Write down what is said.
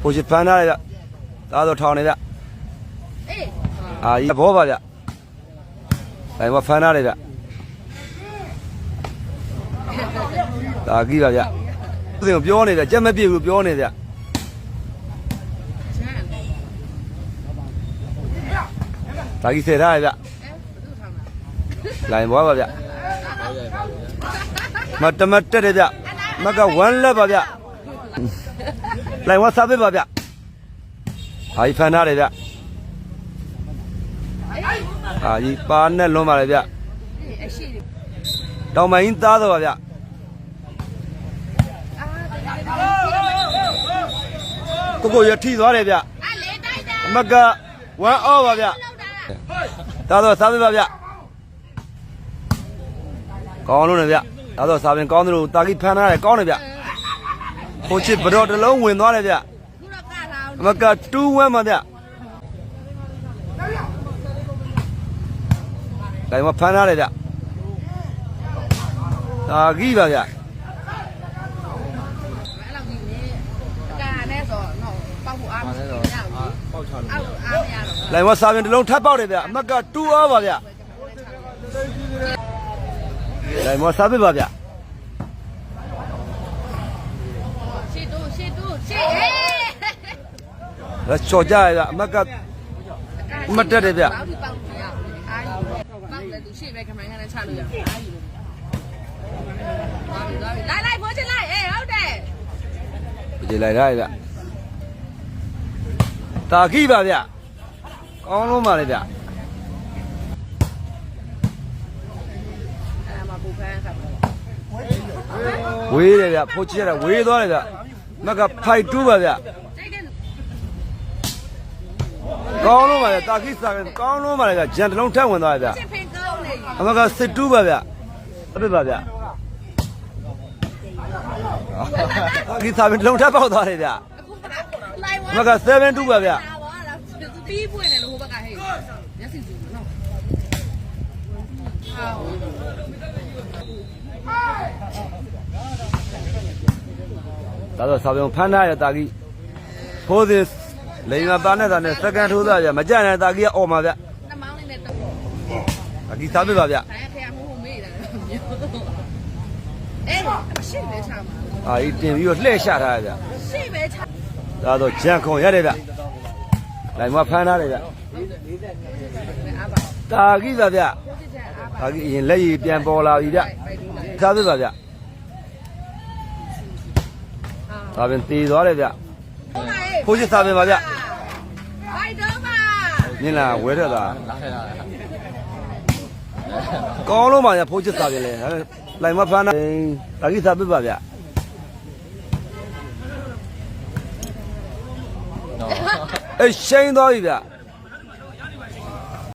ဖိုးချစ်ဖမ်းထားတယ်ဗျသားတော့ထောင်နေဗျအာကြီးဘောပါဗျဒါမှဖမ်းထားတယ်ဗျဒါကြီးပါဗျသူကပြောနေဗျကြက်မပြည့်ဘူးပြောနေဗျဒါကြီးဆယ်ထားရဗျလိုင်ဘောပါဗျမတမတက်တယ်ဗျမက1လက်ပါဗျလိုင်ဝါစားပေးပါဗျအာကြီးဖမ်းထားတယ်ဗျအာကြီးပါနဲ့လွန်ပါလေဗျတောင်မိုင်းသားတော့ပါဗျကိုရထိသွားတယ်ဗျအမက1အောပါဗျသားတော့စားပေးပါဗျကောင်းလို့နေဗျသားတော့စားပင်ကောင်းတယ်လို့တာကြီးဖမ်းထားတယ်ကောင်းတယ်ဗျဖိုးချစ်ဘတော်တစ်လုံးဝင်သွားတယ်ဗျအမက2-1ပါဗျဒါမှဖမ်းထားတယ်ဗျဒါကြီးပါဗျလိုင်ဝါစာပြင်တစ်လုံးထပ်ပေါက်တယ်ဗျအမက2အောပါဗျလိုင်ဝါစားပေးပါဗျရှေ့လက်ချော်ကြရဗျအမကမတက်တယ်ဗျလိုက်ဖိုးချလိုက်ဟုတ်တယ်ကြည့်လိုက်ရဗျတာခိပါဗျကောင်းလုံးပါလေဗျဝေးတယ်ဗျဖိုးချရဝေးသွားတယ်ဗျမကဖိုက်2ပါဗျကောင်းလုံးပါလေတာခိစားကောင်းလုံးပါလေဗျဂျန်တလုံးထက်ဝင်သွားတယ်ဗျအမကစစ်2ပါဗျအပြစ်ပါဗျဒီစားပြင်လုံးထပ်ပေါက်သွားတယ်ဗျမက7-2ပါဗျပြီးပွင့်တယ်လို့ဟိုဘက်ကဟဲ့မျက်စိကြည့်နော်ဒါတော့စားပြင်ဖမ်းထားရတာကြီးဖိုးစင်လိန်ကပါနဲ့တာနဲ့စကန်ထိုးသားကြမကြနိုင်တာကြီးကအော်မှာဗျနှမောင်းလေးနဲ့တော့အကြီးစားပြပါဗျခိုင်ဖះမိုးမေးတယ်အေးရှိပဲချာမှာအာဒီတင်ပြီးတော့လှည့်ချထားရဗျရှိပဲချဒါတော့ဂျန်ခွန်ရတယ်ဗျလိုင်မဖမ်းထားတယ်ဗျတာကြီးပါဗျတာကြီးအရင်လက်ရည်ပြန်ပေါ်လာပြီဗျစားပြပါဗျဒါပင်တည်သွားတယ်ဗျဖိုးချစ်စားပင်ပါဗျဘိုက်တော့ပါမြင်လားဝဲထွက်တာကောင်းလုံးပါဗျဖိုးချစ်စားပင်လေလိုင်မဖမ်းတာတာကြီးစားပြပါဗျအေးရှိန်သွားပြီဗျ